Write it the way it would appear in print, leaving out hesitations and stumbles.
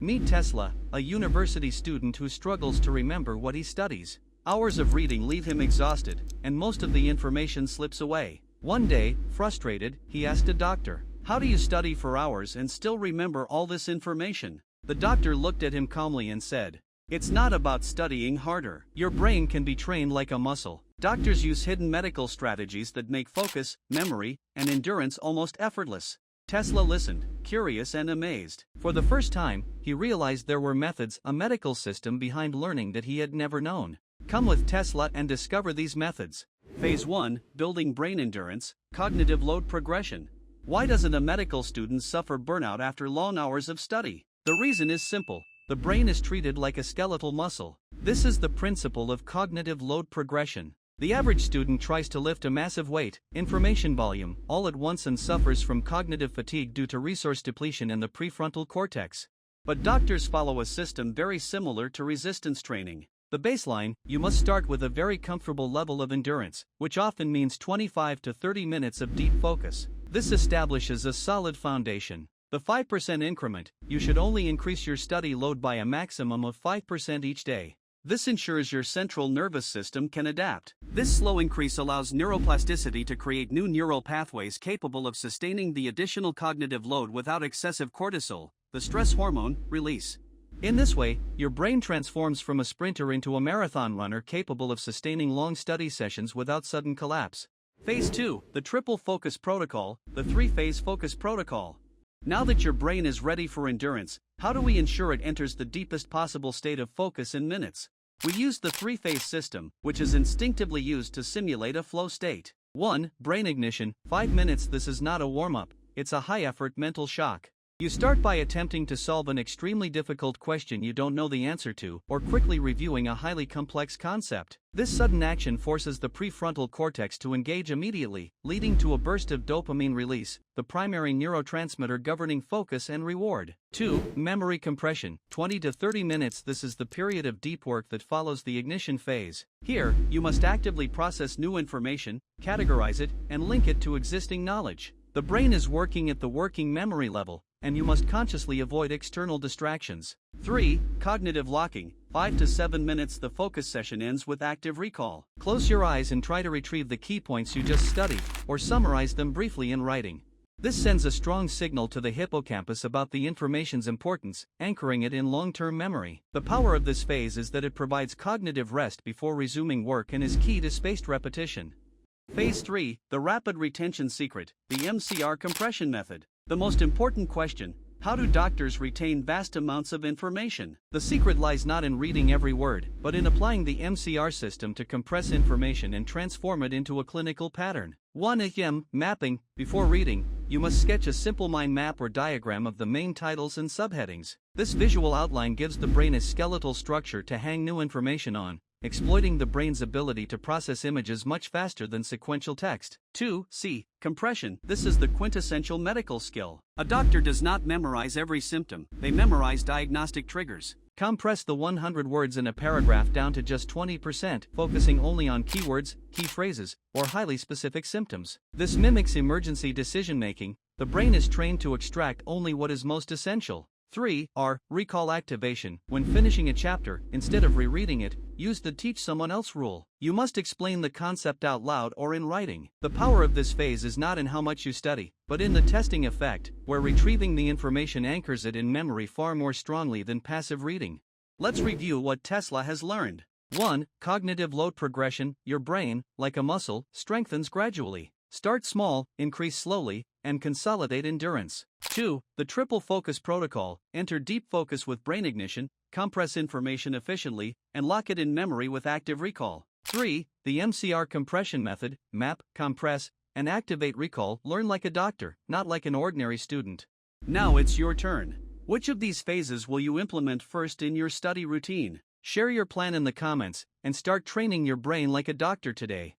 Meet Tesla, a university student who struggles to remember what he studies. Hours of reading leave him exhausted, and most of the information slips away. One day, frustrated, he asked a doctor, "How do you study for hours and still remember all this information?" The doctor looked at him calmly and said, "It's not about studying harder. Your brain can be trained like a muscle. Doctors use hidden medical strategies that make focus, memory, and endurance almost effortless." Tesla listened, curious and amazed. For the first time, he realized there were methods, a medical system behind learning that he had never known. Come with Tesla and discover these methods. Phase 1, Building Brain Endurance, Cognitive Load Progression. Why doesn't a medical student suffer burnout after long hours of study? The reason is simple. The brain is treated like a skeletal muscle. This is the principle of cognitive load progression. The average student tries to lift a massive weight, information volume, all at once and suffers from cognitive fatigue due to resource depletion in the prefrontal cortex. But doctors follow a system very similar to resistance training. The baseline, you must start with a very comfortable level of endurance, which often means 25 to 30 minutes of deep focus. This establishes a solid foundation. The 5% increment, you should only increase your study load by a maximum of 5% each day. This ensures your central nervous system can adapt. This slow increase allows neuroplasticity to create new neural pathways capable of sustaining the additional cognitive load without excessive cortisol, the stress hormone, release. In this way, your brain transforms from a sprinter into a marathon runner capable of sustaining long study sessions without sudden collapse. Phase 2, the Triple Focus Protocol, the 3-phase focus protocol. Now that your brain is ready for endurance, how do we ensure it enters the deepest possible state of focus in minutes? We use the 3-phase system, which is instinctively used to simulate a flow state. 1. Brain ignition, 5 minutes. This is not a warm-up, it's a high-effort mental shock. You start by attempting to solve an extremely difficult question you don't know the answer to, or quickly reviewing a highly complex concept. This sudden action forces the prefrontal cortex to engage immediately, leading to a burst of dopamine release, the primary neurotransmitter governing focus and reward. 2. Memory compression, 20 to 30 minutes. This is the period of deep work that follows the ignition phase. Here, you must actively process new information, categorize it, and link it to existing knowledge. The brain is working at the working memory level, and you must consciously avoid external distractions. 3. Cognitive locking, 5 to 7 minutes. The focus session ends with active recall. Close your eyes and try to retrieve the key points you just studied, or summarize them briefly in writing. This sends a strong signal to the hippocampus about the information's importance, anchoring it in long-term memory. The power of this phase is that it provides cognitive rest before resuming work and is key to spaced repetition. Phase 3, the Rapid Retention Secret, the MCR Compression Method. The most important question: how do doctors retain vast amounts of information? The secret lies not in reading every word, but in applying the MCR system to compress information and transform it into a clinical pattern. 1. Mapping. Before reading, you must sketch a simple mind map or diagram of the main titles and subheadings. This visual outline gives the brain a skeletal structure to hang new information on, exploiting the brain's ability to process images much faster than sequential text. 2. Compression. This is the quintessential medical skill. A doctor does not memorize every symptom, they memorize diagnostic triggers. Compress the 100 words in a paragraph down to just 20%, focusing only on keywords, key phrases, or highly specific symptoms. This mimics emergency decision-making. The brain is trained to extract only what is most essential. 3. Recall activation. When finishing a chapter, instead of rereading it, use the teach someone else rule. You must explain the concept out loud or in writing. The power of this phase is not in how much you study, but in the testing effect, where retrieving the information anchors it in memory far more strongly than passive reading. Let's review what Tesla has learned. 1. Cognitive load progression. Your brain, like a muscle, strengthens gradually. Start small, increase slowly, and consolidate endurance. 2. The Triple Focus Protocol. Enter deep focus with brain ignition, compress information efficiently, and lock it in memory with active recall. 3. The MCR Compression Method. Map, compress, and activate recall. Learn like a doctor, not like an ordinary student. Now it's your turn. Which of these phases will you implement first in your study routine? Share your plan in the comments, and start training your brain like a doctor today.